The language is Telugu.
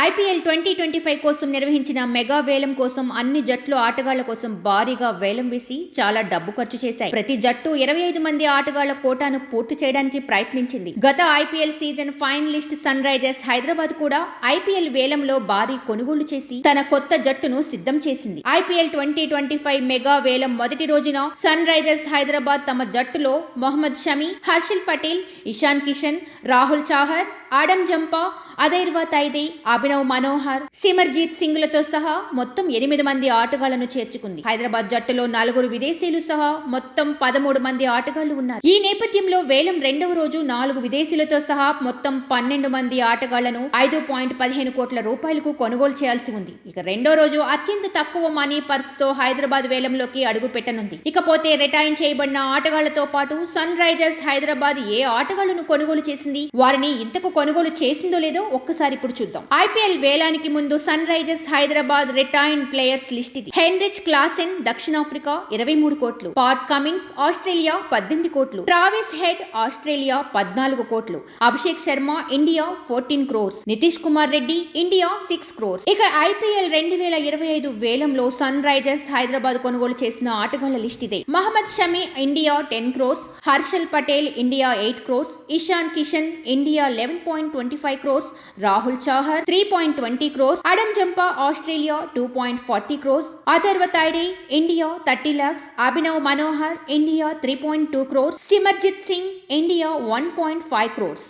ఐపీఎల్ 2025 కోసం నిర్వహించిన మెగా వేలం కోసం అన్ని జట్లు ఆటగాళ్ల కోసం భారీగా వేలం వేసి చాలా డబ్బు ఖర్చు చేశాయి. ప్రతి జట్టు 25 మంది ఆటగాళ్ల కోటాను పూర్తి చేయడానికి ప్రయత్నించింది. గత IPL season finalist Sunrisers Hyderabad కూడా ఐపీఎల్ వేలంలో భారీ కొనుగోలు చేసి తన కొత్త జట్టును సిద్ధం చేసింది. ఐపీఎల్ 2025 మెగా వేలం మొదటి రోజున సన్ రైజర్స్ హైదరాబాద్ తమ జట్టులో మొహమ్మద్ షమి, హర్షల్ పటేల్, ఇషాన్ కిషన్, రాహుల్ చాహర్, ఆడమ్ జంపా, అదైర్వా తైదే, అభినవ్ మనోహర్, సిమర్జీత్ సింగ్ లతో సహా మొత్తం 8 మంది ఆటగాళ్లను చేర్చుకుంది. హైదరాబాద్ జట్టులో 4 విదేశీయులు సహా మొత్తం 13 మంది ఆటగాళ్లు ఉన్నారు. ఈ నేపథ్యంలో వేలం రెండవ రోజు 4 విదేశీయులతో సహా మొత్తం 12 మంది ఆటగాళ్లను 5.15 కోట్ల రూపాయలకు కొనుగోలు చేయాల్సి ఉంది. ఇక రెండో రోజు అత్యంత తక్కువ మనీ పర్స్ తో హైదరాబాద్ వేలంలోకి అడుగు పెట్టనుంది. ఇకపోతే రిటైన్ చేయబడిన ఆటగాళ్లతో పాటు సన్ రైజర్స్ హైదరాబాద్ ఏ ఆటగాళ్లను కొనుగోలు చేసింది, వారిని ఇంతకు కొనుగోలు చేసిందో లేదో ఒక్కసారి ఇప్పుడు చూద్దాం. ఐపీఎల్ వేలానికి ముందు Sunrisers Hyderabad retain players list ఇది. హెన్రిచ్ క్లాసెన్ దక్షిణాఫ్రికా 23 కోట్లు, పాట్ కమిన్స్ ఆస్ట్రేలియా 18 కోట్లు, ట్రావిస్ హెడ్ ఆస్ట్రేలియా 14 కోట్లు, అభిషేక్ శర్మ ఇండియా 14 క్రోర్స్, నితీష్ కుమార్ రెడ్డి ఇండియా 6 క్రోర్స్. ఇక ఐపీఎల్ 2025 వేలంలో సన్ రైజర్స్ హైదరాబాద్ కొనుగోలు చేసిన ఆటగాళ్ల లిస్ట్ ఇదే. Mohammed Shami India 10 crores, Harshal Patel India 8 crores, Ishan Kishan India 11.25 crores, Rahul Chahar 3.20 crores, Adam Jampa Australia 2.40 crores, Atharva Taide India 30 lakhs, Abhinav Manohar India 3.2 crores, Simarjit Singh India 1.5 crores.